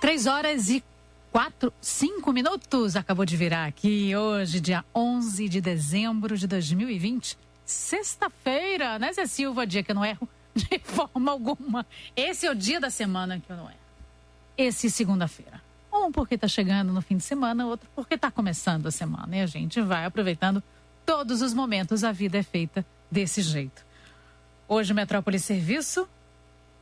3h05, acabou de virar aqui hoje, dia 11 de dezembro de 2020, sexta-feira, né, Zé Silva? Dia que eu não erro de forma alguma. Esse é o dia da semana que eu não erro. Esse é segunda-feira. Um porque tá chegando no fim de semana, outro porque tá começando a semana. E a gente vai aproveitando todos os momentos, a vida é feita desse jeito. Hoje, Metrópole Serviço,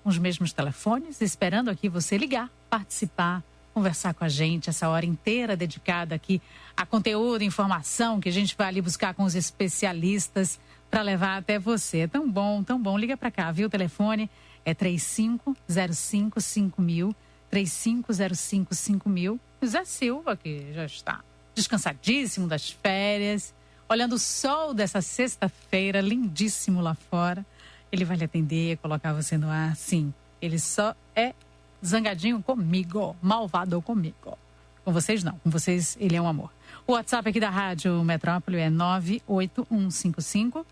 os mesmos telefones, esperando aqui você ligar, participar, conversar com a gente, essa hora inteira dedicada aqui a conteúdo, informação que a gente vai ali buscar com os especialistas para levar até você. Tão bom, tão bom. Liga para cá, viu? O telefone é 35055000, 35055000. O Zé Silva, que já está descansadíssimo das férias, olhando o sol dessa sexta-feira, lindíssimo lá fora. Ele vai lhe atender, colocar você no ar, sim. Ele só é zangadinho comigo, malvado comigo. Com vocês não, com vocês ele é um amor. O WhatsApp aqui da Rádio Metrópole é 98155-3258,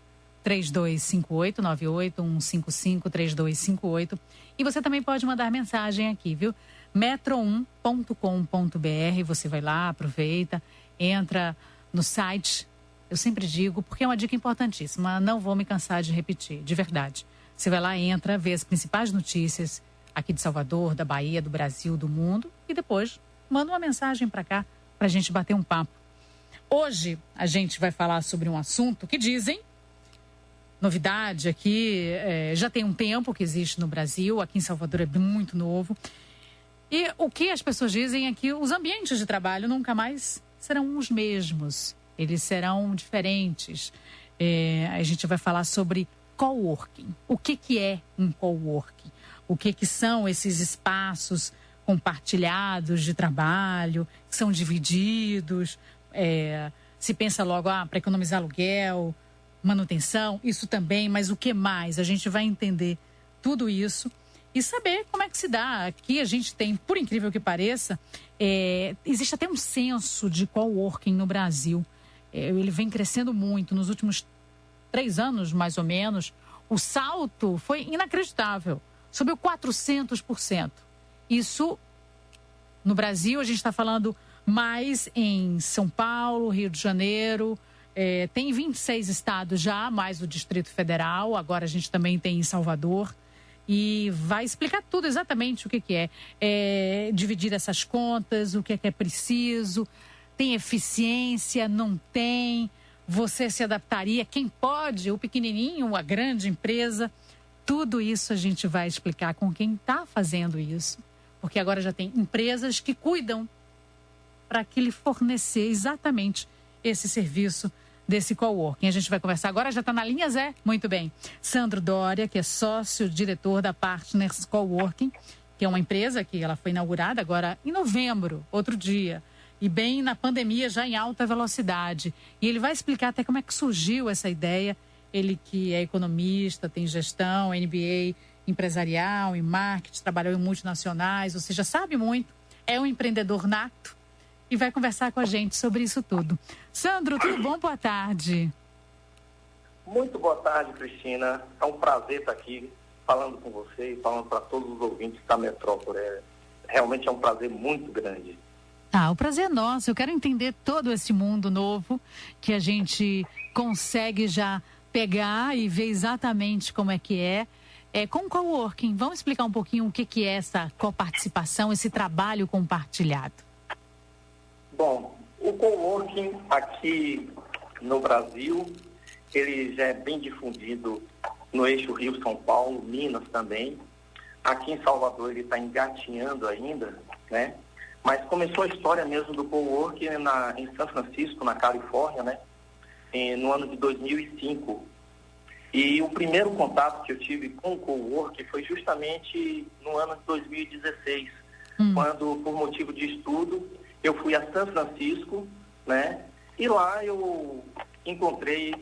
98155-3258. E você também pode mandar mensagem aqui, viu? metro1.com.br, você vai lá, aproveita, entra no site. Eu sempre digo, porque é uma dica importantíssima, não vou me cansar de repetir, de verdade. Você vai lá, entra, vê as principais notícias aqui de Salvador, da Bahia, do Brasil, do mundo, e depois manda uma mensagem para cá, para a gente bater um papo. Hoje a gente vai falar sobre um assunto que dizem, novidade aqui, já tem um tempo que existe no Brasil, aqui em Salvador é muito novo. E o que as pessoas dizem é que os ambientes de trabalho nunca mais serão os mesmos, eles serão diferentes. A gente vai falar sobre coworking. O que é um coworking? O que são esses espaços compartilhados de trabalho, que são divididos, se pensa logo, para economizar aluguel, manutenção, isso também, mas o que mais? A gente vai entender tudo isso e saber como é que se dá. Aqui a gente tem, por incrível que pareça, existe até um censo de coworking no Brasil. Ele vem crescendo muito nos últimos 3 anos, mais ou menos. O salto foi inacreditável. Subiu 400%. Isso, no Brasil, a gente está falando mais em São Paulo, Rio de Janeiro, tem 26 estados já, mais o Distrito Federal, agora a gente também tem em Salvador, e vai explicar tudo exatamente o que é dividir essas contas, o que é preciso, tem eficiência, não tem, você se adaptaria, quem pode, o pequenininho, a grande empresa. Tudo isso a gente vai explicar com quem está fazendo isso. Porque agora já tem empresas que cuidam para que lhe fornecer exatamente esse serviço desse coworking. A gente vai conversar agora, já está na linha, Zé? Muito bem. Sandro Doria, que é sócio-diretor da Partners Coworking, que é uma empresa que ela foi inaugurada agora em novembro, outro dia. E bem na pandemia, já em alta velocidade. E ele vai explicar até como é que surgiu essa ideia. Ele que é economista, tem gestão, MBA empresarial, em marketing, trabalhou em multinacionais, ou seja, sabe muito, é um empreendedor nato e vai conversar com a gente sobre isso tudo. Sandro, tudo bom? Boa tarde. Muito boa tarde, Cristina. É um prazer estar aqui falando com você e falando para todos os ouvintes da Metrópole. Realmente é um prazer muito grande. O prazer é nosso. Eu quero entender todo esse mundo novo que a gente consegue já pegar e ver exatamente como é que é. Com o coworking, vamos explicar um pouquinho o que é essa coparticipação, esse trabalho compartilhado. Bom, o coworking aqui no Brasil, ele já é bem difundido no eixo Rio-São Paulo, Minas também. Aqui em Salvador ele está engatinhando ainda, né? Mas começou a história mesmo do coworking em São Francisco, na Califórnia, né? No ano de 2005. E o primeiro contato que eu tive com o coworking foi justamente no ano de 2016, quando, por motivo de estudo, eu fui a São Francisco, né? E lá eu encontrei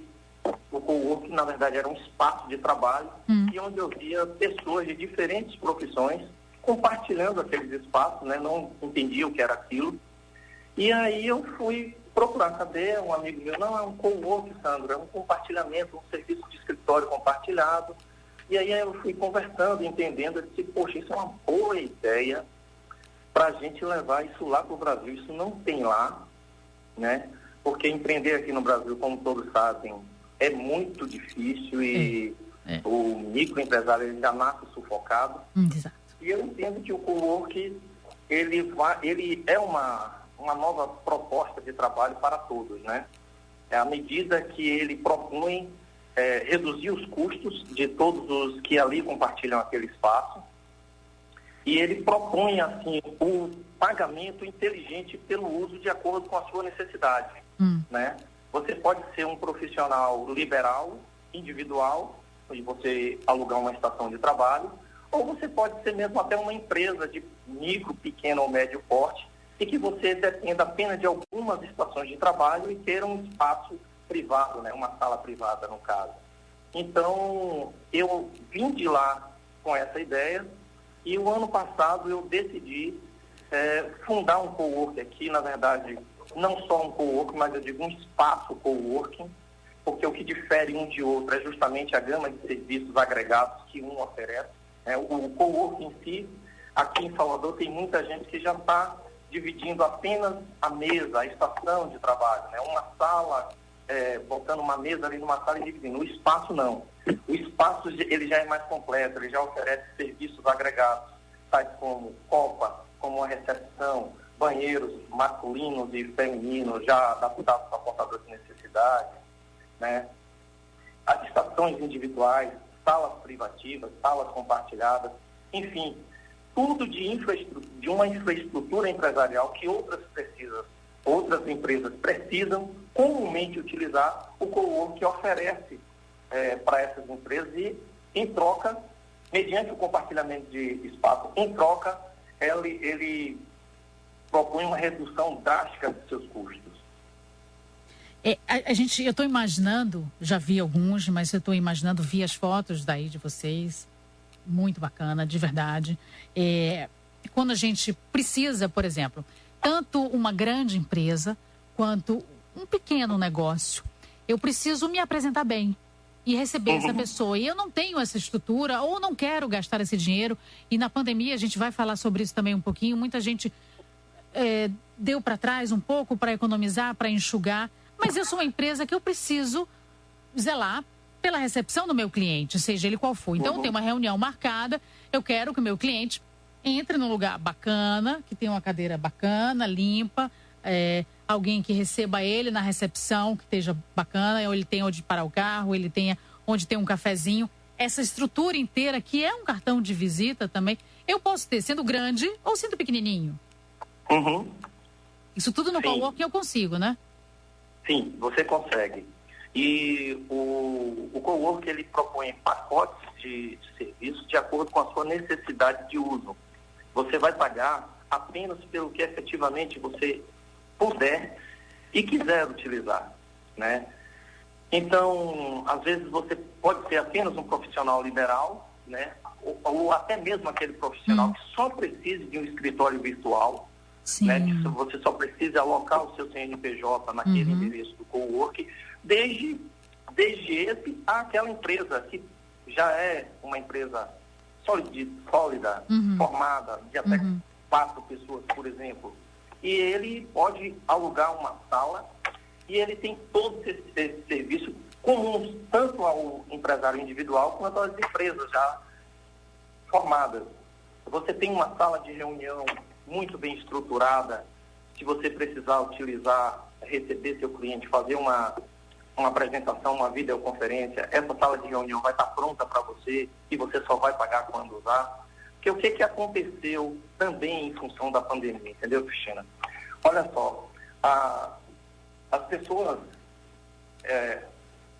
o coworking, na verdade era um espaço de trabalho, e onde eu via pessoas de diferentes profissões compartilhando aqueles espaços, né? Não entendia o que era aquilo. E aí eu fui procurar saber, um amigo meu, não, é um coworking, Sandro, é um compartilhamento, um serviço de escritório compartilhado. E aí eu fui conversando, entendendo, eu disse, poxa, isso é uma boa ideia. para a gente levar isso lá para o Brasil. Isso não tem lá, né? Porque empreender aqui no Brasil, como todos sabem, é muito difícil e o microempresário ele já nasce sufocado. Exato. E eu entendo que o coworking ele é uma nova proposta de trabalho para todos, né? É à medida que ele propõe reduzir os custos de todos os que ali compartilham aquele espaço, e ele propõe, assim, o pagamento inteligente pelo uso de acordo com a sua necessidade, né? Você pode ser um profissional liberal, individual, onde você alugar uma estação de trabalho, ou você pode ser mesmo até uma empresa de micro, pequeno ou médio porte, e que você dependa apenas de algumas estações de trabalho e ter um espaço privado, né? Uma sala privada, no caso. Então, eu vim de lá com essa ideia e o ano passado eu decidi fundar um coworking aqui, na verdade, não só um coworking, mas eu digo um espaço coworking, porque o que difere um de outro é justamente a gama de serviços agregados que um oferece. O coworking em si, aqui em Salvador, tem muita gente que já está dividindo apenas a mesa, a estação de trabalho, né? Uma sala, botando uma mesa ali numa sala e dividindo. O espaço não. O espaço ele já é mais completo, ele já oferece serviços agregados, tais como copa, como uma recepção, banheiros masculinos e femininos já adaptados para portadores de necessidade, né? As estações individuais, salas privativas, salas compartilhadas, enfim, tudo de uma infraestrutura empresarial que outras empresas precisam comumente utilizar, o coworking oferece para essas empresas e, em troca, mediante o compartilhamento de espaço, em troca, ele propõe uma redução drástica dos seus custos. Eu estou imaginando, já vi alguns, mas eu estou imaginando, vi as fotos daí de vocês, muito bacana, de verdade. Quando a gente precisa, por exemplo, tanto uma grande empresa quanto um pequeno negócio, eu preciso me apresentar bem e receber essa pessoa. E eu não tenho essa estrutura ou não quero gastar esse dinheiro. E na pandemia a gente vai falar sobre isso também um pouquinho. Muita gente deu para trás um pouco para economizar, para enxugar. Mas eu sou uma empresa que eu preciso zelar pela recepção do meu cliente, seja ele qual for. Então, eu tenho uma reunião marcada, eu quero que o meu cliente entre num lugar bacana, que tenha uma cadeira bacana, limpa, alguém que receba ele na recepção, que esteja bacana, ou ele tenha onde parar o carro, ele tenha onde ter um cafezinho. Essa estrutura inteira, que é um cartão de visita também, eu posso ter sendo grande ou sendo pequenininho. Isso tudo no coworking eu consigo, né? Sim, você consegue. E o coworking, ele propõe pacotes de serviços de acordo com a sua necessidade de uso. Você vai pagar apenas pelo que efetivamente você puder e quiser utilizar, né? Então, às vezes você pode ser apenas um profissional liberal, né? Ou até mesmo aquele profissional que só precise de um escritório virtual, né? Que você só precisa alocar o seu CNPJ naquele endereço do coworking, desde esse àquela empresa que já é uma empresa sólida, formada, de até 4 pessoas, por exemplo. E ele pode alugar uma sala e ele tem todos esses serviços comuns, tanto ao empresário individual quanto às empresas já formadas. Você tem uma sala de reunião muito bem estruturada. Se você precisar utilizar, receber seu cliente, fazer uma apresentação, uma videoconferência, essa sala de reunião vai estar pronta para você e você só vai pagar quando usar. Porque o que aconteceu também em função da pandemia, entendeu, Cristina? Olha só, as pessoas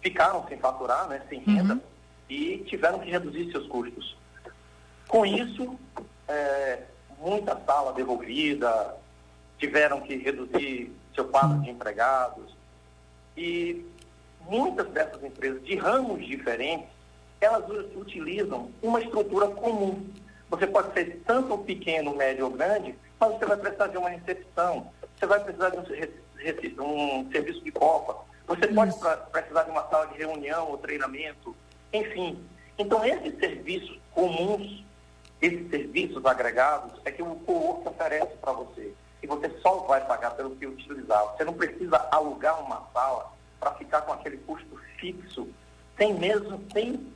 ficaram sem faturar, né, sem renda, e tiveram que reduzir seus custos. Com isso, muita sala devolvida, tiveram que reduzir seu quadro de empregados, e muitas dessas empresas de ramos diferentes, elas utilizam uma estrutura comum. Você pode ser tanto pequeno, médio ou grande, mas você vai precisar de uma recepção, você vai precisar de um serviço de copa, você pode precisar de uma sala de reunião ou treinamento, enfim. Então, esses serviços comuns esses serviços agregados é que o coworking oferece para você. E você só vai pagar pelo que utilizar. Você não precisa alugar uma sala para ficar com aquele custo fixo, sem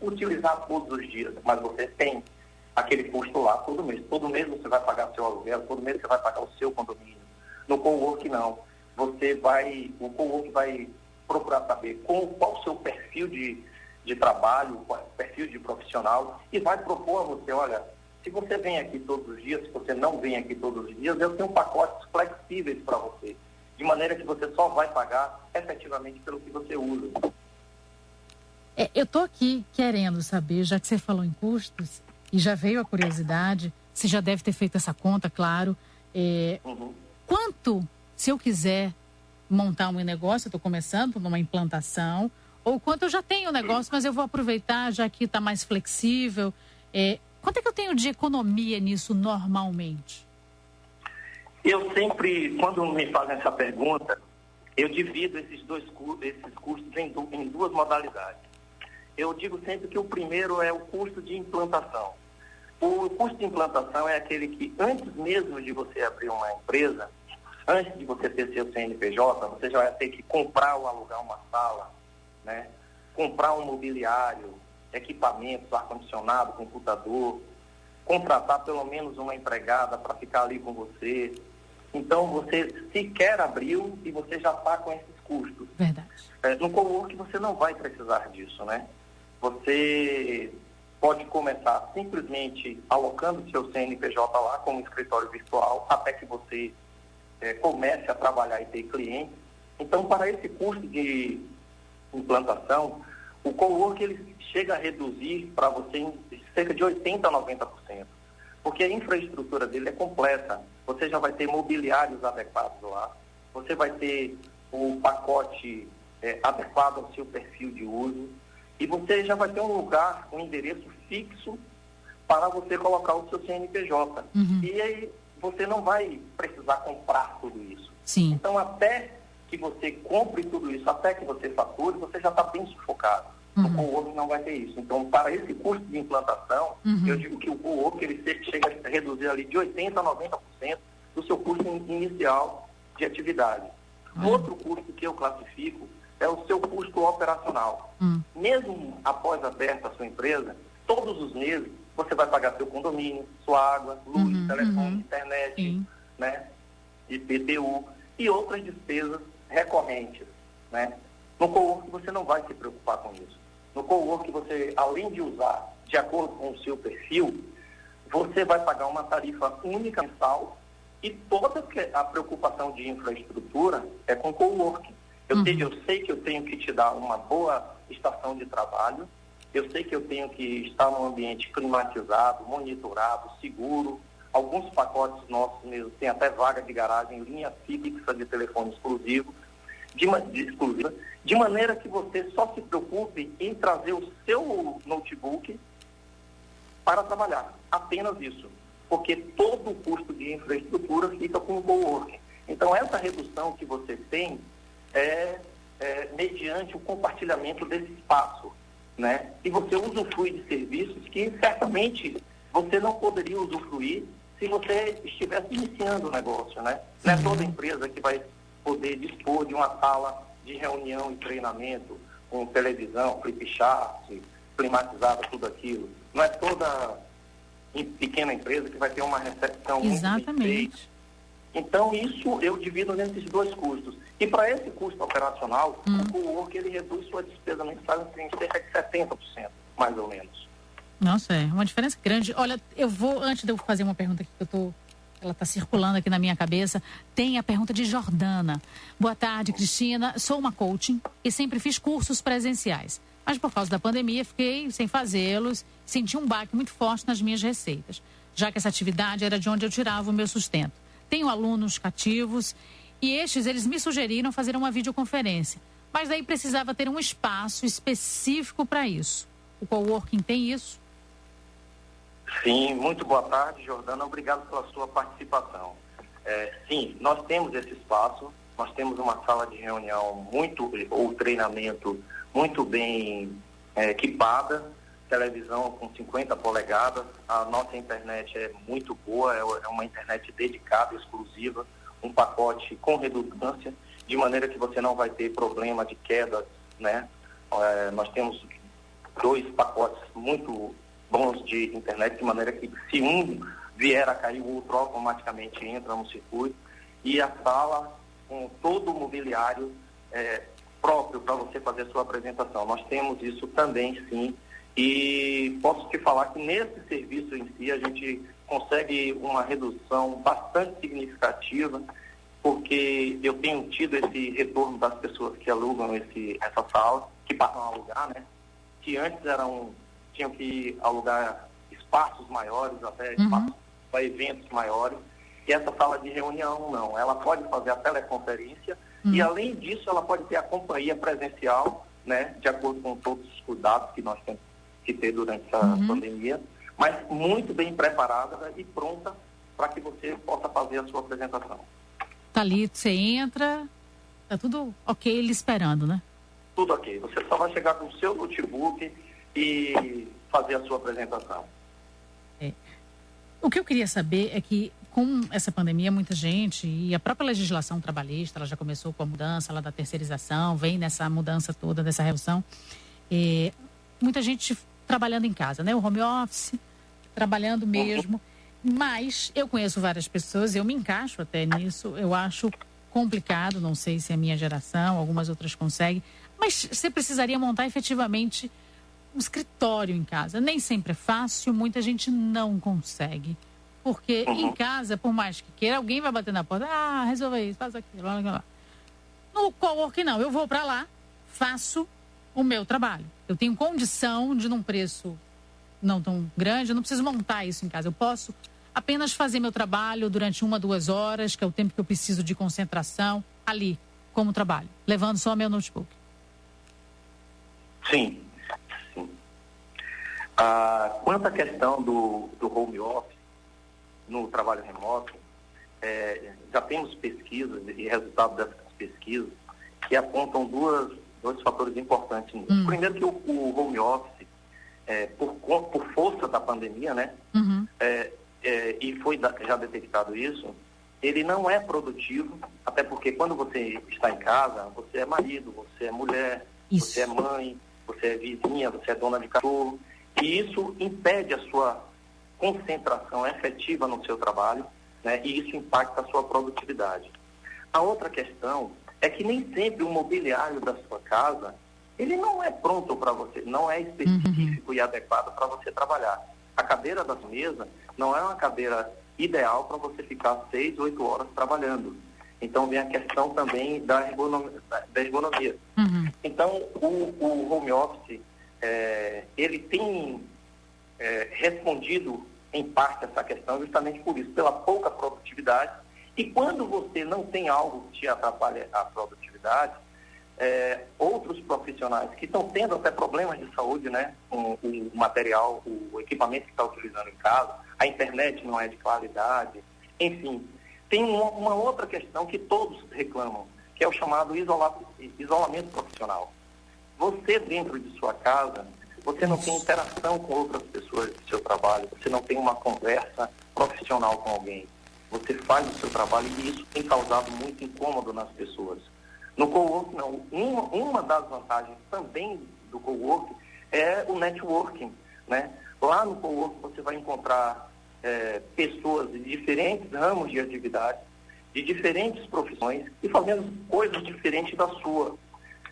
utilizar todos os dias. Mas você tem aquele custo lá todo mês. Todo mês você vai pagar seu aluguel, todo mês você vai pagar o seu condomínio. No coworking não. O coworking vai procurar saber qual o seu perfil de trabalho, qual é o perfil de profissional, e vai propor a você, olha, se você vem aqui todos os dias, se você não vem aqui todos os dias, eu tenho pacotes flexíveis para você, de maneira que você só vai pagar efetivamente pelo que você usa. Eu estou aqui querendo saber, já que você falou em custos, e já veio a curiosidade, você já deve ter feito essa conta, claro, quanto, se eu quiser montar um negócio, eu estou começando numa implantação, ou quanto eu já tenho um negócio, mas eu vou aproveitar, já que está mais flexível, quanto é que eu tenho de economia nisso normalmente? Eu sempre, quando me fazem essa pergunta, eu divido esses custos em duas modalidades. Eu digo sempre que o primeiro é o custo de implantação. O custo de implantação é aquele que, antes mesmo de você abrir uma empresa, antes de você ter seu CNPJ, você já vai ter que comprar ou alugar uma sala, né? Comprar um mobiliário, equipamentos, ar-condicionado, computador, contratar pelo menos uma empregada para ficar ali com você. Então, você sequer abriu e você já está com esses custos. Verdade. No coworking você não vai precisar disso, né? Você pode começar simplesmente alocando seu CNPJ lá como escritório virtual até que você comece a trabalhar e ter clientes. Então, para esse custo de implantação, o coworking ele chega a reduzir para você em cerca de 80% a 90%, porque a infraestrutura dele é completa. Você já vai ter mobiliários adequados lá, você vai ter o pacote adequado ao seu perfil de uso, e você já vai ter um lugar, um endereço fixo para você colocar o seu CNPJ. E aí você não vai precisar comprar tudo isso. Sim. Então, até que você compre tudo isso, até que você fature, você já está bem sufocado. No coworking não vai ter isso. Então, para esse custo de implantação, eu digo que o coworking ele chega a reduzir ali de 80% a 90% do seu custo inicial de atividade. Outro custo que eu classifico é o seu custo operacional. Mesmo após aberta a sua empresa, todos os meses você vai pagar seu condomínio, sua água, luz, telefone, internet, né, IPTU e outras despesas recorrentes, né? No coworking você não vai se preocupar com isso. No coworking você, além de usar de acordo com o seu perfil, você vai pagar uma tarifa única mensal e toda a preocupação de infraestrutura é com o coworking. Eu sei que eu tenho que te dar uma boa estação de trabalho, eu sei que eu tenho que estar num ambiente climatizado, monitorado, seguro. Alguns pacotes nossos mesmo têm até vaga de garagem, linha fixa de telefone exclusivo, de maneira que você só se preocupe em trazer o seu notebook para trabalhar. Apenas isso. Porque todo o custo de infraestrutura fica com o coworking. Então, essa redução que você tem é mediante o compartilhamento desse espaço, né? E você usufrui de serviços que certamente você não poderia usufruir se você estivesse iniciando o negócio, né? Não é toda empresa que vai poder dispor de uma sala de reunião e treinamento com televisão, flip chart, climatizada, tudo aquilo. Não é toda pequena empresa que vai ter uma recepção muito bem feita. Então, isso eu divido nesses dois custos. E para esse custo operacional, o coworking ele reduz sua despesa mensal em cerca de 70%, mais ou menos. Nossa, é uma diferença grande. Olha, antes de eu fazer uma pergunta aqui que ela está circulando aqui na minha cabeça, tem a pergunta de Jordana. Boa tarde, Cristina. Sou uma coaching e sempre fiz cursos presenciais. Mas por causa da pandemia, fiquei sem fazê-los, senti um baque muito forte nas minhas receitas, já que essa atividade era de onde eu tirava o meu sustento. Tenho alunos cativos e eles me sugeriram fazer uma videoconferência, mas daí precisava ter um espaço específico para isso. O coworking tem isso? Sim, muito boa tarde, Jordana. Obrigado pela sua participação. Sim, nós temos esse espaço, nós temos uma sala de reunião ou treinamento muito bem equipada. televisão com 50 polegadas. A nossa internet é muito boa, é uma internet dedicada, exclusiva, um pacote com redundância, de maneira que você não vai ter problema de queda, né? Nós temos 2 pacotes muito bons de internet, de maneira que se um vier a cair, o outro automaticamente entra no circuito. E a sala com todo o mobiliário próprio para você fazer a sua apresentação. Nós temos isso também, sim. E posso te falar que nesse serviço em si a gente consegue uma redução bastante significativa, porque eu tenho tido esse retorno das pessoas que alugam essa sala, que passam a alugar, né? Que antes tinham que alugar espaços maiores, até espaços para eventos maiores. E essa sala de reunião, não. Ela pode fazer a teleconferência e, além disso, ela pode ter a companhia presencial, né? De acordo com todos os cuidados que nós temos que ter durante essa pandemia, mas muito bem preparada e pronta para que você possa fazer a sua apresentação. Tá ali, você entra, tá tudo ok, ele esperando, né? Tudo ok. Você só vai chegar com o seu notebook e fazer a sua apresentação. O que eu queria saber é que, com essa pandemia, muita gente, e a própria legislação trabalhista, ela já começou com a mudança lá da terceirização, vem nessa mudança toda, dessa redução, muita gente trabalhando em casa, né? O home office, trabalhando mesmo. Mas eu conheço várias pessoas, eu me encaixo até nisso, eu acho complicado, não sei se é a minha geração, algumas outras conseguem, mas você precisaria montar efetivamente um escritório em casa. Nem sempre é fácil, muita gente não consegue. Porque em casa, por mais que queira, alguém vai bater na porta, resolve isso, faz aquilo, blá, blá, blá. No coworking não, eu vou para lá, faço o meu trabalho. Eu tenho condição de, num preço não tão grande, eu não preciso montar isso em casa. Eu posso apenas fazer meu trabalho durante 1 a 2 horas, que é o tempo que eu preciso de concentração, ali, como trabalho, levando só meu notebook. Sim. Quanto à questão do home office, no trabalho remoto, já temos pesquisas e resultados dessas pesquisas que apontam dois fatores importantes. Primeiro que o home office, por força da pandemia, né? E foi já detectado isso, ele não é produtivo, até porque quando você está em casa, você é marido, você é mulher, você é mãe, você é vizinha, você é dona de cachorro, e isso impede a sua concentração efetiva no seu trabalho, né? E isso impacta a sua produtividade. A outra questão é que nem sempre o mobiliário da sua casa, ele não é pronto para você, não é específico e adequado para você trabalhar. A cadeira das mesas não é uma cadeira ideal para você ficar 6, 8 horas trabalhando. Então vem a questão também da ergonomia. Então o home office, ele tem respondido em parte essa questão justamente por isso, pela pouca produtividade. E quando você não tem algo que te atrapalhe a produtividade, outros profissionais que estão tendo até problemas de saúde, né, com o material, o equipamento que está utilizando em casa, a internet não é de qualidade, enfim. Tem uma outra questão que todos reclamam, que é o chamado isolamento profissional. Você, dentro de sua casa, você não tem interação com outras pessoas do seu trabalho, você não tem uma conversa profissional com alguém. Você faz o seu trabalho e isso tem causado muito incômodo nas pessoas. No coworking, não. Uma das vantagens também do coworking é o networking, né? Lá no coworking você vai encontrar pessoas de diferentes ramos de atividade, de diferentes profissões e fazendo coisas diferentes da sua.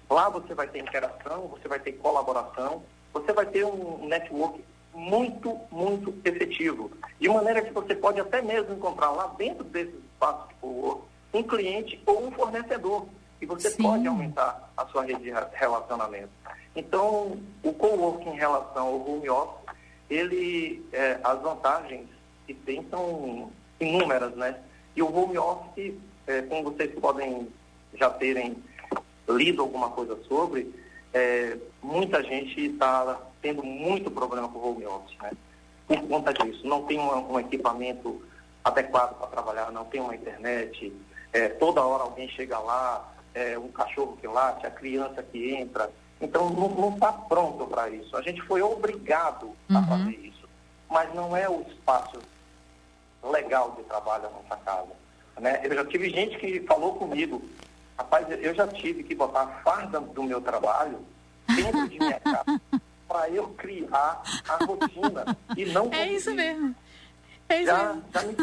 Lá você vai ter interação, você vai ter colaboração, você vai ter um network muito, muito efetivo. De maneira que você pode até mesmo encontrar lá dentro desses espaços de coworking um cliente ou um fornecedor. E você pode aumentar a sua rede de relacionamento. Então, o coworking em relação ao home office, as vantagens que tem são inúmeras, né? E o home office, como vocês podem já terem lido alguma coisa sobre, muita gente está tendo muito problema com o home office, né? Por conta disso. Não tem um equipamento adequado para trabalhar, não tem uma internet, toda hora alguém chega lá, um cachorro que late, a criança que entra, Então, não está pronto para isso. A gente foi obrigado a fazer isso. Mas não é o espaço legal de trabalho na nossa casa, né? Eu já tive gente que falou comigo, rapaz, eu já tive que botar a farda do meu trabalho dentro de minha casa para eu criar a rotina e não conseguir. É isso mesmo. Já me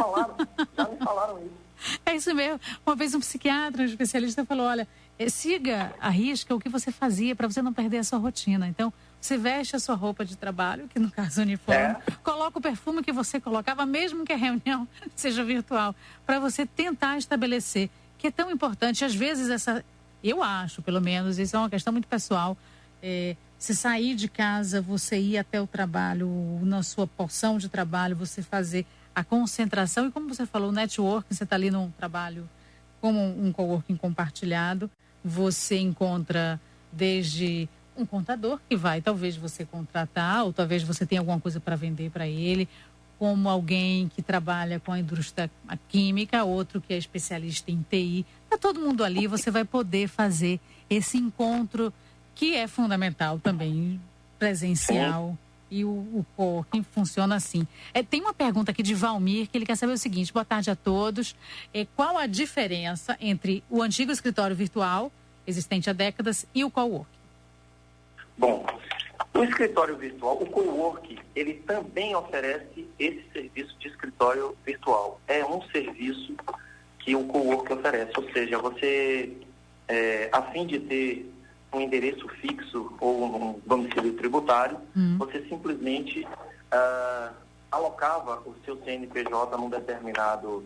falaram isso. É isso mesmo. Uma vez um psiquiatra, um especialista falou, olha, siga a risca o que você fazia para você não perder a sua rotina. Então, você veste a sua roupa de trabalho, que no caso é uniforme, coloca o perfume que você colocava, mesmo que a reunião seja virtual, para você tentar estabelecer, que é tão importante. Às vezes, eu acho, pelo menos, isso é uma questão muito pessoal, se sair de casa, você ir até o trabalho, na sua porção de trabalho, você fazer a concentração e, como você falou, o networking, você está ali num trabalho como um coworking compartilhado, você encontra desde um contador que vai, talvez você contratar, ou talvez você tenha alguma coisa para vender para ele, como alguém que trabalha com a indústria química, outro que é especialista em TI. Está todo mundo ali, você vai poder fazer esse encontro que é fundamental também, presencial. E o coworking funciona assim. Tem uma pergunta aqui de Valmir, que ele quer saber o seguinte: boa tarde a todos. Qual a diferença entre o antigo escritório virtual, existente há décadas, e o coworking? Bom, o escritório virtual, o coworking, ele também oferece esse serviço de escritório virtual. É um serviço que o coworking oferece, ou seja, você, a fim de ter um endereço fixo ou um domicílio tributário, você simplesmente alocava o seu CNPJ num determinado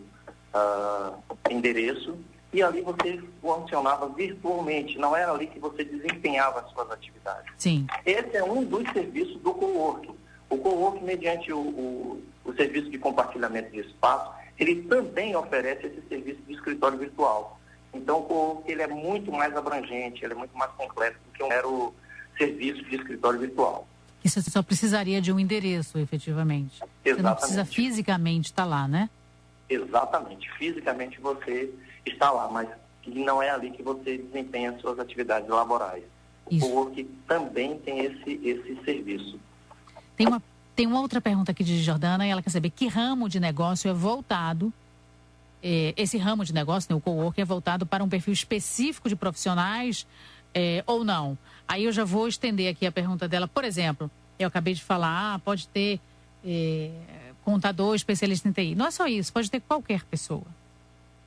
endereço e ali você funcionava virtualmente, não era ali que você desempenhava as suas atividades. Sim. Esse é um dos serviços do coworking. O coworking, mediante o serviço de compartilhamento de espaço, ele também oferece esse serviço de escritório virtual. Então, o coworking, ele é muito mais abrangente, ele é muito mais completo do que um mero serviço de escritório virtual. E você só precisaria de um endereço, efetivamente. Exatamente. Você não precisa fisicamente estar lá, né? Exatamente. Fisicamente você está lá, mas não é ali que você desempenha as suas atividades laborais. O coworking também tem esse serviço. Tem uma outra pergunta aqui de Jordana, e ela quer saber que ramo de negócio é voltado. Esse ramo de negócio, né, o coworking, é voltado para um perfil específico de profissionais ou não? Aí eu já vou estender aqui a pergunta dela. Por exemplo, eu acabei de falar, pode ter contador, especialista em TI. Não é só isso, pode ter qualquer pessoa.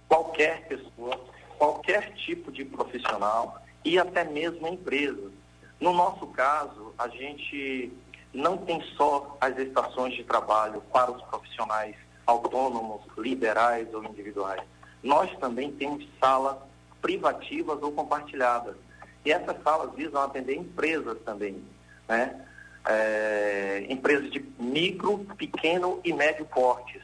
Qualquer pessoa, qualquer tipo de profissional e até mesmo empresas. No nosso caso, a gente não tem só as estações de trabalho para os profissionais autônomos, liberais ou individuais. Nós também temos salas privativas ou compartilhadas. E essas salas visam atender empresas também, né? Empresas de micro, pequeno e médio portes.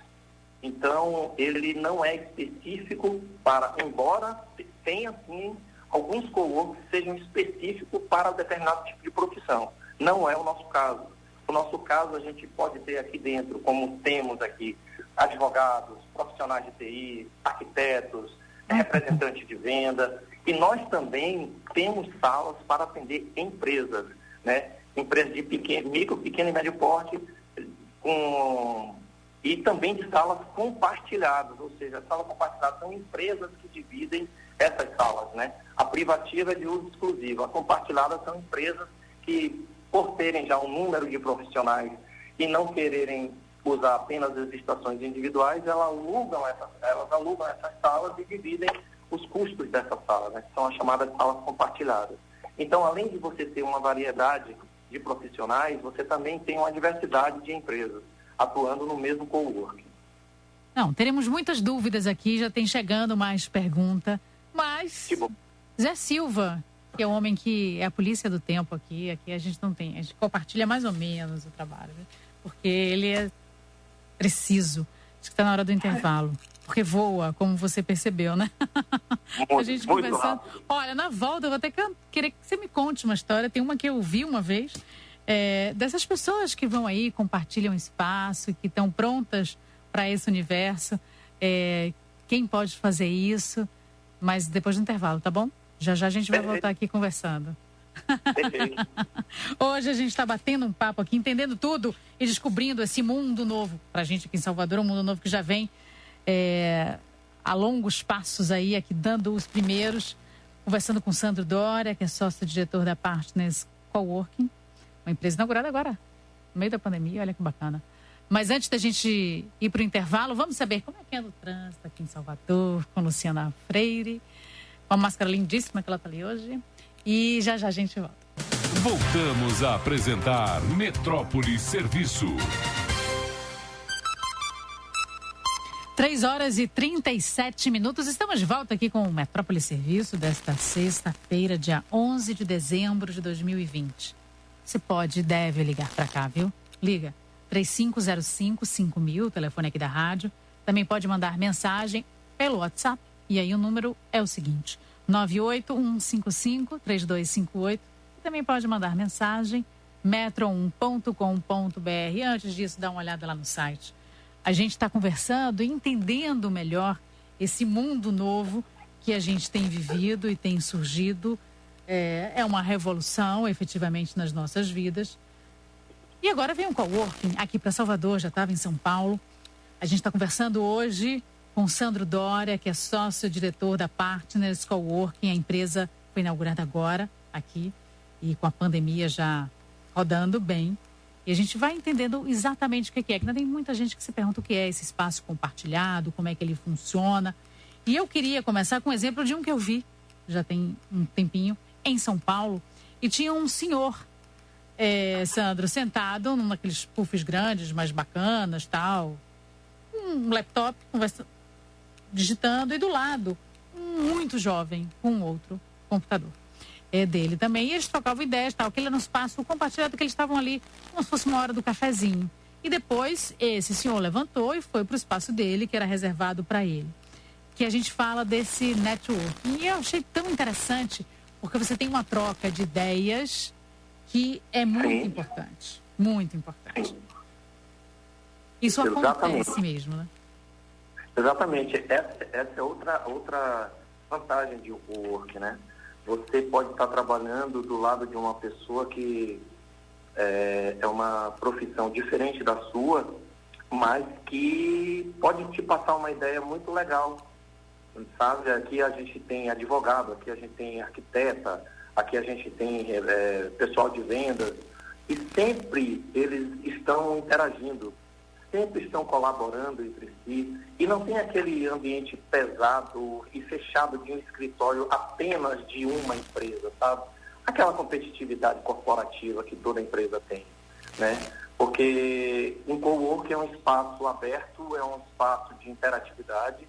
Então, ele não é específico para, embora tenha, sim, alguns coworks que sejam específicos para determinado tipo de profissão. Não é o nosso caso. No nosso caso, a gente pode ter aqui dentro, como temos aqui, advogados, profissionais de TI, arquitetos, representantes de venda. E nós também temos salas para atender empresas, né? Empresas de micro, pequeno e médio porte, e também de salas compartilhadas, ou seja, salas compartilhadas são empresas que dividem essas salas, né? A privativa é de uso exclusivo, a compartilhada são empresas que, por terem já um número de profissionais e não quererem usar apenas as estações individuais, elas alugam essas salas e dividem os custos dessas salas, né? Que são as chamadas salas compartilhadas. Então, além de você ter uma variedade de profissionais, você também tem uma diversidade de empresas atuando no mesmo coworking. Não, teremos muitas dúvidas aqui, já tem chegando mais pergunta, mas Zé Silva, que é o homem que é a polícia do tempo aqui a gente não tem, a gente compartilha mais ou menos o trabalho, né? Porque ele é preciso. Acho que está na hora do intervalo. Porque voa, como você percebeu, né? A gente conversando. Olha, na volta eu vou até querer que você me conte uma história. Tem uma que eu vi uma vez, dessas pessoas que vão aí, compartilham espaço, que estão prontas para esse universo. Quem pode fazer isso? Mas depois do intervalo, tá bom? Já já a gente vai voltar aqui conversando. Perfeito. Hoje a gente está batendo um papo aqui, entendendo tudo e descobrindo esse mundo novo. Para a gente aqui em Salvador, um mundo novo que já vem a longos passos aí, aqui dando os primeiros. Conversando com o Sandro Doria, que é sócio-diretor da Partners Coworking, uma empresa inaugurada agora, no meio da pandemia, olha que bacana. Mas antes da gente ir para o intervalo, vamos saber como é que anda o trânsito aqui em Salvador, com Luciana Freire, com a máscara lindíssima que ela está ali hoje. E já já a gente volta. Voltamos a apresentar Metrópole Serviço. 3h37. Estamos de volta aqui com o Metrópole Serviço desta sexta-feira, dia 11 de dezembro de 2020. Você pode e deve ligar para cá, viu? Liga 3505-5000, telefone aqui da rádio. Também pode mandar mensagem pelo WhatsApp. E aí o número é o seguinte, 98155-3258. E também pode mandar mensagem metro1.com.br. Antes disso, dá uma olhada lá no site. A gente está conversando e entendendo melhor esse mundo novo que a gente tem vivido e tem surgido. É uma revolução, efetivamente, nas nossas vidas. E agora vem um coworking aqui para Salvador, já estava em São Paulo. A gente está conversando hoje com o Sandro Doria, que é sócio-diretor da Partners Coworking. A empresa foi inaugurada agora aqui e com a pandemia já rodando bem. E a gente vai entendendo exatamente o que é. Que ainda tem muita gente que se pergunta o que é esse espaço compartilhado, como é que ele funciona. E eu queria começar com um exemplo de um que eu vi, já tem um tempinho, em São Paulo. E tinha um senhor, Sandro, sentado num daqueles puffs grandes, mais bacanas, tal. Um laptop, digitando. E do lado, um muito jovem, com um outro computador. Dele também, e eles trocavam ideias, tal, que ele era um espaço compartilhado, que eles estavam ali como se fosse uma hora do cafezinho. E depois, esse senhor levantou e foi para o espaço dele, que era reservado para ele. Que a gente fala desse networking. E eu achei tão interessante, porque você tem uma troca de ideias que é muito importante. Muito importante. Isso acontece mesmo, né? Exatamente. Essa é outra vantagem de work, né? Você pode estar trabalhando do lado de uma pessoa que é uma profissão diferente da sua, mas que pode te passar uma ideia muito legal, sabe? Aqui a gente tem advogado, aqui a gente tem arquiteta, aqui a gente tem pessoal de vendas, e sempre eles estão interagindo, sempre estão colaborando entre si, e não tem aquele ambiente pesado e fechado de um escritório apenas de uma empresa, sabe? Aquela competitividade corporativa que toda empresa tem, né? Porque um coworking é um espaço aberto, é um espaço de interatividade,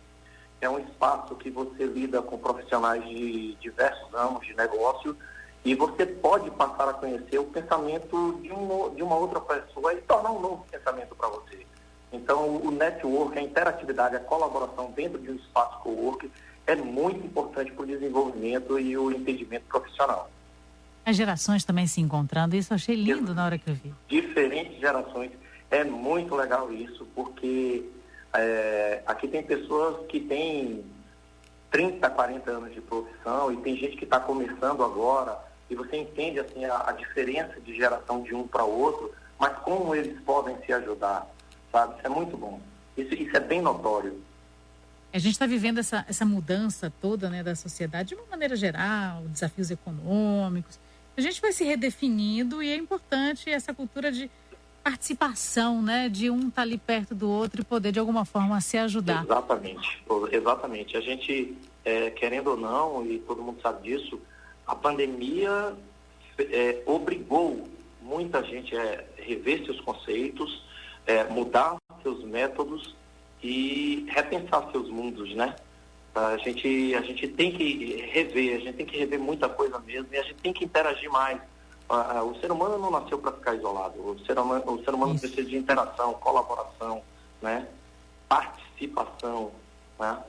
é um espaço que você lida com profissionais de diversos ramos de negócio, e você pode passar a conhecer o pensamento de uma outra pessoa e tornar um novo pensamento para você. Então, o network, a interatividade, a colaboração dentro de um espaço coworking é muito importante para o desenvolvimento e o entendimento profissional. As gerações também se encontrando, isso eu achei lindo na hora que eu vi. Diferentes gerações, é muito legal isso, porque aqui tem pessoas que têm 30, 40 anos de profissão e tem gente que está começando agora, e você entende assim, a diferença de geração de um para o outro, mas como eles podem se ajudar, sabe? Isso é muito bom. Isso é bem notório. A gente está vivendo essa mudança toda, né, da sociedade de uma maneira geral, desafios econômicos. A gente vai se redefinindo e é importante essa cultura de participação, né, de um estar ali perto do outro e poder de alguma forma se ajudar. Exatamente. A gente, querendo ou não, e todo mundo sabe disso, a pandemia obrigou muita gente a rever seus conceitos, mudar seus métodos e repensar seus mundos, né? A gente tem que rever muita coisa mesmo, e a gente tem que interagir mais. O ser humano não nasceu para ficar isolado. O ser humano precisa de interação, colaboração, né? Participação, né?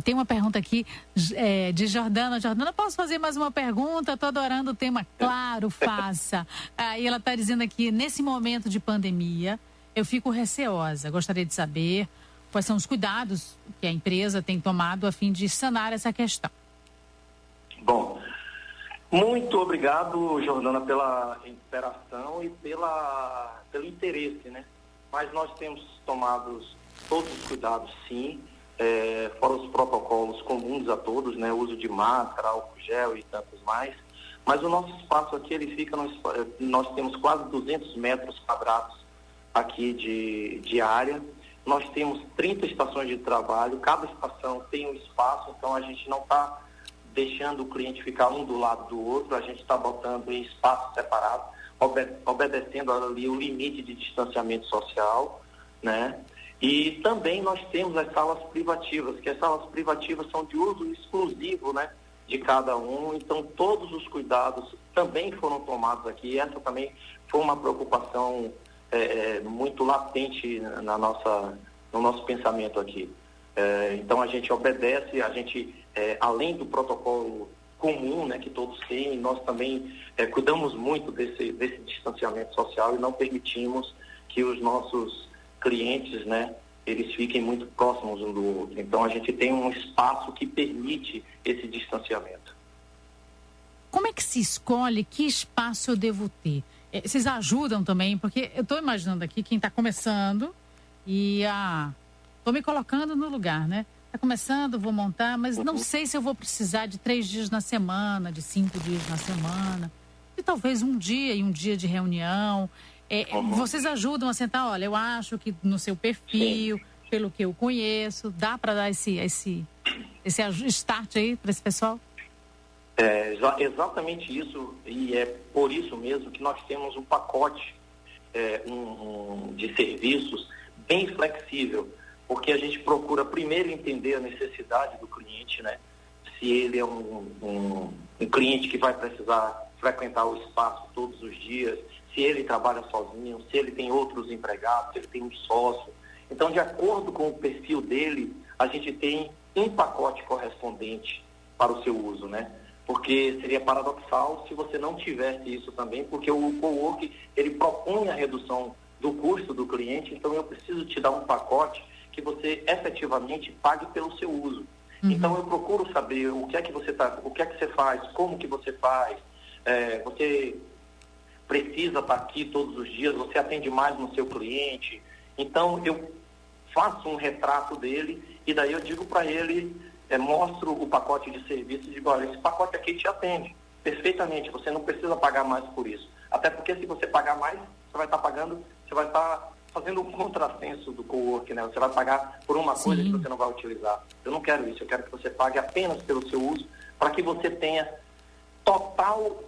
Tem uma pergunta aqui de Jordana. Jordana, posso fazer mais uma pergunta? Estou adorando o tema. Claro, faça. Aí ela está dizendo aqui, nesse momento de pandemia, eu fico receosa. Gostaria de saber quais são os cuidados que a empresa tem tomado a fim de sanar essa questão. Bom, Muito obrigado, Jordana, pela interação e pelo interesse, né? Mas nós temos tomado todos os cuidados, sim, fora os protocolos comuns a todos, né? O uso de máscara, álcool gel e tantos mais. Mas o nosso espaço aqui, ele fica, nós temos quase 200 metros quadrados aqui de área. Nós temos 30 estações de trabalho, cada estação tem um espaço, então a gente não está deixando o cliente ficar um do lado do outro, a gente está botando em espaço separado, obedecendo ali o limite de distanciamento social, né? E também nós temos as salas privativas, que as salas privativas são de uso exclusivo, né, de cada um, então todos os cuidados também foram tomados aqui. Essa também foi uma preocupação muito latente no nosso pensamento aqui. Então a gente obedece, além do protocolo comum, né, que todos têm, nós também cuidamos muito desse distanciamento social e não permitimos que os nossos clientes, né, eles fiquem muito próximos um do outro. Então a gente tem um espaço que permite esse distanciamento. Como é que se escolhe que espaço eu devo ter? Vocês ajudam também? Porque eu estou imaginando aqui quem está começando e estou me colocando no lugar, né? Está começando, vou montar, mas não sei se eu vou precisar de 3 dias na semana, de 5 dias na semana, e talvez um dia e um dia de reunião. Vocês ajudam a sentar, olha, eu acho que no seu perfil, pelo que eu conheço, dá para dar esse start aí para esse pessoal? Exatamente isso, e é por isso mesmo que nós temos um pacote de serviços bem flexível, porque a gente procura primeiro entender a necessidade do cliente, né? Se ele é um cliente que vai precisar frequentar o espaço todos os dias, se ele trabalha sozinho, se ele tem outros empregados, se ele tem um sócio. Então, de acordo com o perfil dele, a gente tem um pacote correspondente para o seu uso, né? Porque seria paradoxal se você não tivesse isso também, porque o coworking, ele propõe a redução do custo do cliente, então eu preciso te dar um pacote que você efetivamente pague pelo seu uso. Então eu procuro saber o que é que você faz, como que você faz, você precisa estar aqui todos os dias, você atende mais no seu cliente. Então eu faço um retrato dele e daí eu digo para ele, mostro o pacote de serviços e digo, olha, esse pacote aqui te atende perfeitamente, você não precisa pagar mais por isso. Até porque se você pagar mais, você vai estar fazendo um contrassenso do coworking, né? Você vai pagar por uma coisa que você não vai utilizar. Eu não quero isso, eu quero que você pague apenas pelo seu uso, para que você tenha total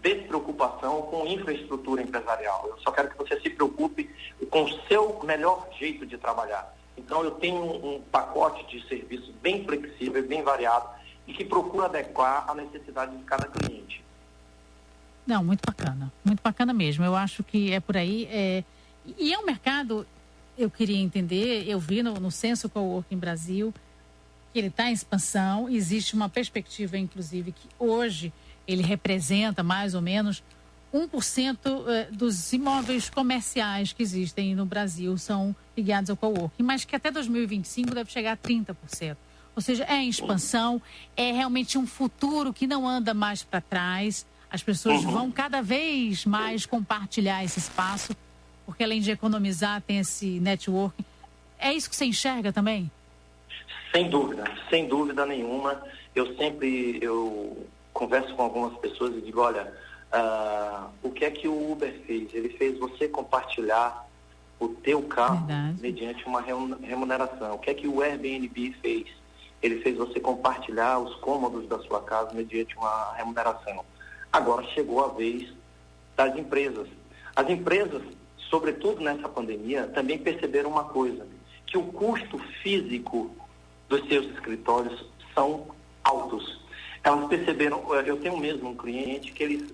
despreocupação com infraestrutura empresarial. Eu só quero que você se preocupe com o seu melhor jeito de trabalhar. Então eu tenho um pacote de serviços bem flexível, bem variado e que procura adequar à necessidade de cada cliente. Não, muito bacana mesmo. Eu acho que é por aí. E é um mercado, eu queria entender, eu vi no Censo Coworking Brasil, que ele está em expansão, existe uma perspectiva, inclusive, que hoje ele representa mais ou menos 1% dos imóveis comerciais que existem no Brasil são ligados ao coworking, mas que até 2025 deve chegar a 30%. Ou seja, é em expansão, é realmente um futuro que não anda mais para trás, as pessoas vão cada vez mais compartilhar esse espaço, porque além de economizar, tem esse networking. É isso que você enxerga também? Sem dúvida nenhuma. Eu converso com algumas pessoas e digo, olha, o que é que o Uber fez? Ele fez você compartilhar o teu carro mediante uma remuneração. O que é que o Airbnb fez? Ele fez você compartilhar os cômodos da sua casa mediante uma remuneração. Agora chegou a vez das empresas. As empresas, sobretudo nessa pandemia, também perceberam uma coisa, que o custo físico dos seus escritórios são altos. Elas perceberam, eu tenho mesmo um cliente que ele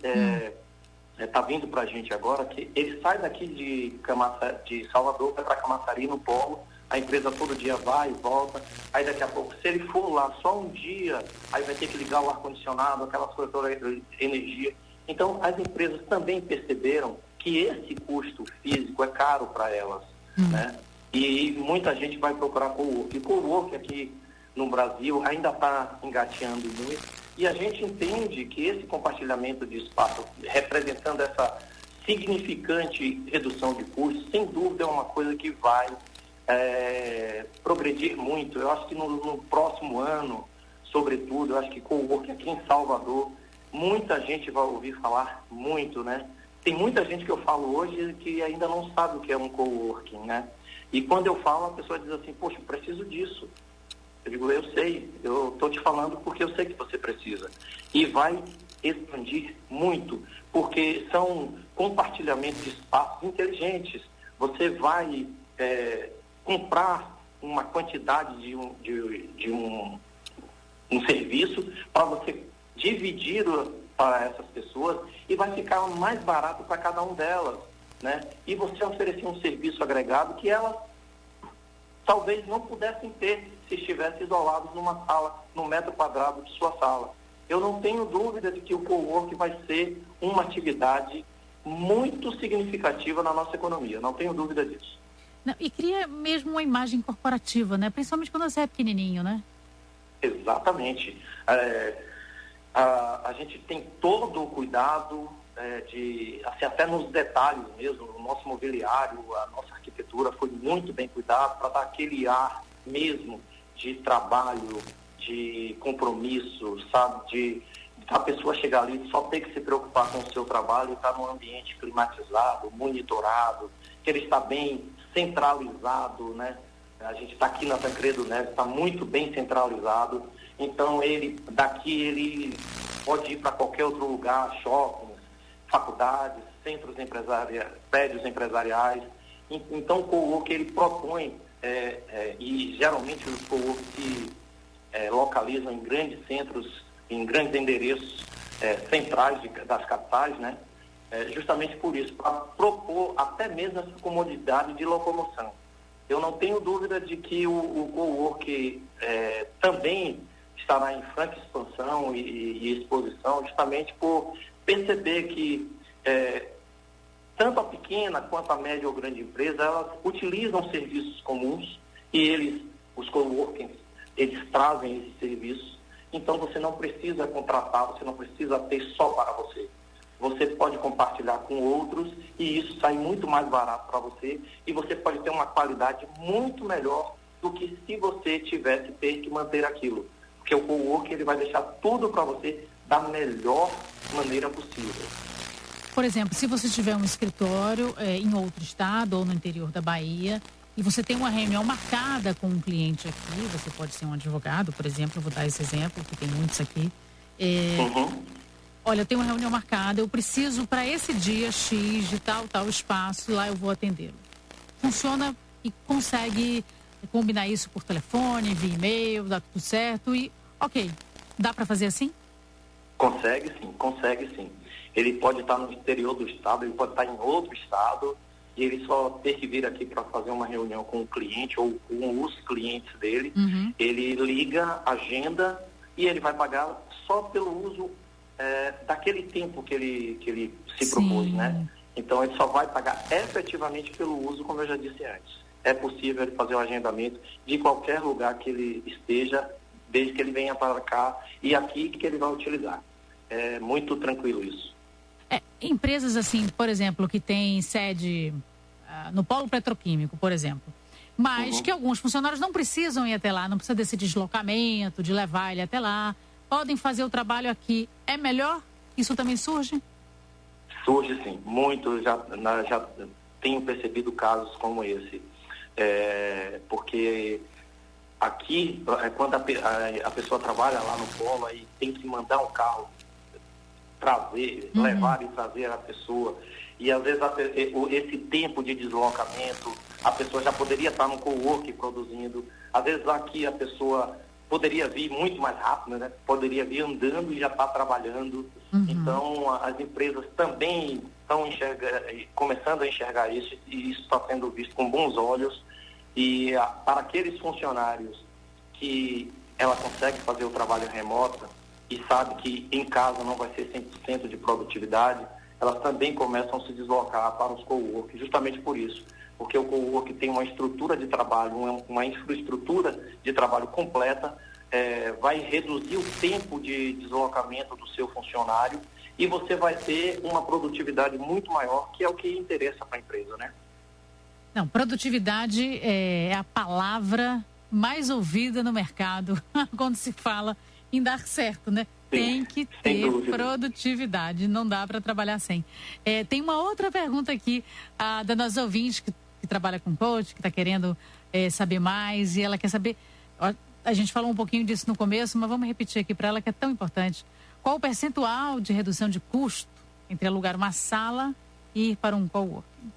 está vindo para a gente agora, que ele sai daqui de Salvador, vai para Camaçari, no Polo, a empresa todo dia vai e volta, aí daqui a pouco, se ele for lá só um dia, aí vai ter que ligar o ar-condicionado, aquelas coisas todas de energia. Então, as empresas também perceberam que esse custo físico é caro para elas, né? E muita gente vai procurar coworking. E coworking aqui no Brasil ainda está engateando muito. E a gente entende que esse compartilhamento de espaço, representando essa significante redução de custos, sem dúvida é uma coisa que vai progredir muito. Eu acho que no próximo ano, sobretudo, eu acho que coworking aqui em Salvador, muita gente vai ouvir falar muito, né? Tem muita gente que eu falo hoje que ainda não sabe o que é um coworking, né? E quando eu falo, a pessoa diz assim, poxa, eu preciso disso. Eu digo, eu sei, eu estou te falando porque eu sei que você precisa. E vai expandir muito, porque são compartilhamentos de espaços inteligentes. Você vai comprar uma quantidade de um serviço para você dividir para essas pessoas e vai ficar mais barato para cada um delas, né? E você oferecer um serviço agregado que elas talvez não pudessem ter se estivessem isolados numa sala, no metro quadrado de sua sala. Eu não tenho dúvida de que o coworking vai ser uma atividade muito significativa na nossa economia, não tenho dúvida disso. Não, e cria mesmo uma imagem corporativa, né? Principalmente quando você é pequenininho, né? Exatamente. A gente tem todo o cuidado assim, até nos detalhes mesmo, o nosso mobiliário, a nossa arquitetura foi muito bem cuidada para dar aquele ar mesmo de trabalho, de compromisso, sabe? De a pessoa chegar ali só ter que se preocupar com o seu trabalho e estar num ambiente climatizado, monitorado, que ele está bem centralizado, né? A gente está aqui na Tancredo Neves, está muito bem centralizado, então daqui ele pode ir para qualquer outro lugar, shoppings, faculdades, centros empresariais, prédios empresariais. Então o coworking ele propõe, e geralmente os coworking se localizam em grandes centros, em grandes endereços centrais das capitais, né? Justamente por isso, para propor até mesmo essa comodidade de locomoção. Eu não tenho dúvida de que o coworking também estará em franca expansão e exposição, justamente por perceber que tanto a pequena quanto a média ou grande empresa, elas utilizam serviços comuns e os coworkings, eles trazem esses serviços. Então você não precisa contratar, você não precisa ter só para você. Você pode compartilhar com outros e isso sai muito mais barato para você e você pode ter uma qualidade muito melhor do que se você tivesse que manter aquilo. Porque o coworking ele vai deixar tudo para você da melhor maneira possível. Por exemplo, se você tiver um escritório em outro estado ou no interior da Bahia e você tem uma reunião marcada com um cliente aqui, você pode ser um advogado, por exemplo, eu vou dar esse exemplo, que tem muitos aqui. Olha, eu tenho uma reunião marcada, eu preciso para esse dia X de tal espaço, lá eu vou atendê-lo. Funciona e consegue combinar isso por telefone, via e-mail, dá tudo certo e, ok, dá para fazer assim? Consegue sim. Ele pode estar no interior do estado, ele pode estar em outro estado e ele só ter que vir aqui para fazer uma reunião com o cliente ou com os clientes dele. Uhum. Ele liga, agenda e ele vai pagar só pelo uso daquele tempo que ele se propôs, né? Então ele só vai pagar efetivamente pelo uso, como eu já disse antes. É possível ele fazer o agendamento de qualquer lugar que ele esteja, desde que ele venha para cá e aqui que ele vai utilizar. É muito tranquilo isso. Empresas assim, por exemplo, que têm sede no polo petroquímico, por exemplo, mas que alguns funcionários não precisam ir até lá, não precisa desse deslocamento, de levar ele até lá, podem fazer o trabalho aqui. É melhor? Isso também surge? Surge sim, muito, já tenho percebido casos como esse. Porque aqui, quando a pessoa trabalha lá no polo, aí tem que mandar um carro, levar e trazer a pessoa. E às vezes esse tempo de deslocamento, a pessoa já poderia estar no coworking produzindo. Às vezes aqui a pessoa poderia vir muito mais rápido, né? Poderia vir andando e já estar trabalhando. Uhum. Então as empresas também estão começando a enxergar isso e isso está sendo visto com bons olhos. E para aqueles funcionários que ela consegue fazer o trabalho remoto e sabe que em casa não vai ser 100% de produtividade, elas também começam a se deslocar para os coworking, justamente por isso. Porque o coworking tem uma estrutura de trabalho, uma infraestrutura de trabalho completa, vai reduzir o tempo de deslocamento do seu funcionário e você vai ter uma produtividade muito maior, que é o que interessa para a empresa, né? Não, produtividade é a palavra mais ouvida no mercado quando se fala em dar certo, né? Sim, tem que ter produtividade, não dá para trabalhar sem. Tem uma outra pergunta aqui da nossa ouvinte que trabalha com coach, que está querendo saber mais, e ela quer saber, a gente falou um pouquinho disso no começo, mas vamos repetir aqui para ela que é tão importante. Qual o percentual de redução de custo entre alugar uma sala e ir para um coworking?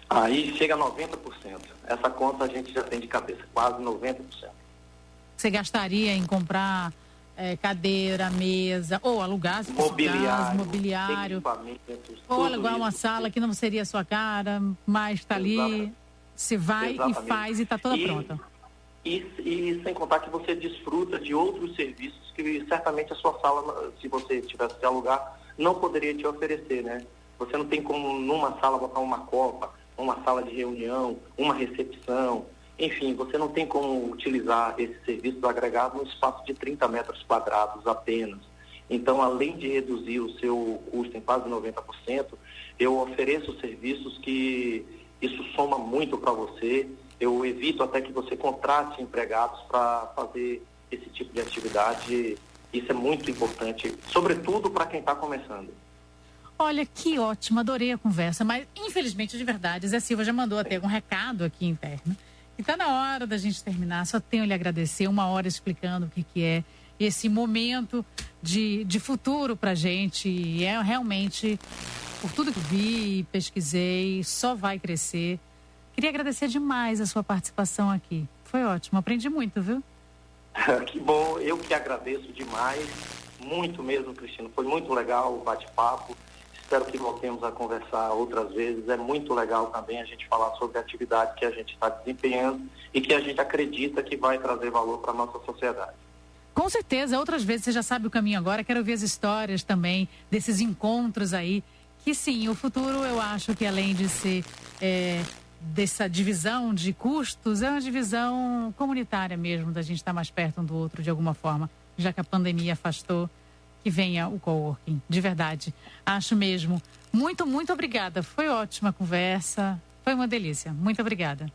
Aí chega a 90%. Essa conta a gente já tem de cabeça, quase 90%. Você gastaria em comprar cadeira, mesa, ou alugar, se fosse mobiliário, ou alugar uma sala que não seria a sua cara, mas está ali, você vai e faz e está toda pronta. E sem contar que você desfruta de outros serviços que certamente a sua sala, se você tivesse que alugar, não poderia te oferecer, né? Você não tem como numa sala botar uma copa, uma sala de reunião, uma recepção, enfim, você não tem como utilizar esses serviços agregados no espaço de 30 metros quadrados apenas. Então, além de reduzir o seu custo em quase 90%, eu ofereço serviços que isso soma muito para você. Eu evito até que você contrate empregados para fazer esse tipo de atividade. Isso é muito importante, sobretudo para quem está começando. Olha, que ótimo, adorei a conversa, mas infelizmente, de verdade, Zé Silva já mandou até um recado aqui interno. E está na hora da gente terminar, só tenho a lhe agradecer, 1 hora explicando o que é esse momento de futuro para a gente. E é realmente, por tudo que vi e pesquisei, só vai crescer. Queria agradecer demais a sua participação aqui. Foi ótimo, aprendi muito, viu? Que bom, eu que agradeço demais, muito mesmo, Cristina. Foi muito legal o bate-papo. Espero que voltemos a conversar outras vezes. É muito legal também a gente falar sobre a atividade que a gente está desempenhando e que a gente acredita que vai trazer valor para a nossa sociedade. Com certeza, outras vezes você já sabe o caminho agora. Quero ouvir as histórias também desses encontros aí. Que sim, o futuro eu acho que além de ser dessa divisão de custos, é uma divisão comunitária mesmo, da gente estar mais perto um do outro de alguma forma, já que a pandemia afastou. Que venha o coworking, de verdade. Acho mesmo. Muito, muito obrigada. Foi ótima a conversa. Foi uma delícia. Muito obrigada.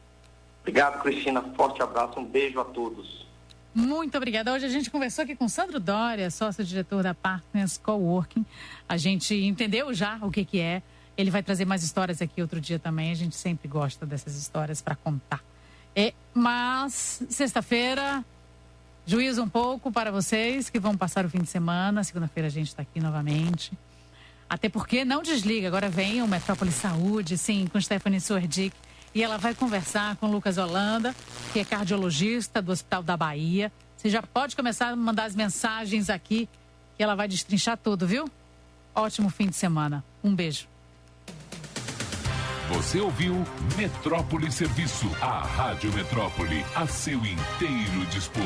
Obrigado, Cristina. Forte abraço. Um beijo a todos. Muito obrigada. Hoje a gente conversou aqui com Sandro Doria, sócio-diretor da Partners Coworking. A gente entendeu já o que é. Ele vai trazer mais histórias aqui outro dia também. A gente sempre gosta dessas histórias para contar. Mas, sexta-feira... Juízo um pouco para vocês que vão passar o fim de semana. Segunda-feira a gente está aqui novamente. Até porque não desliga. Agora vem o Metrópole Saúde, sim, com Stephanie Suerdick. E ela vai conversar com o Lucas Holanda, que é cardiologista do Hospital da Bahia. Você já pode começar a mandar as mensagens aqui, que ela vai destrinchar tudo, viu? Ótimo fim de semana. Um beijo. Você ouviu Metrópole Serviço, a Rádio Metrópole, a seu inteiro dispor.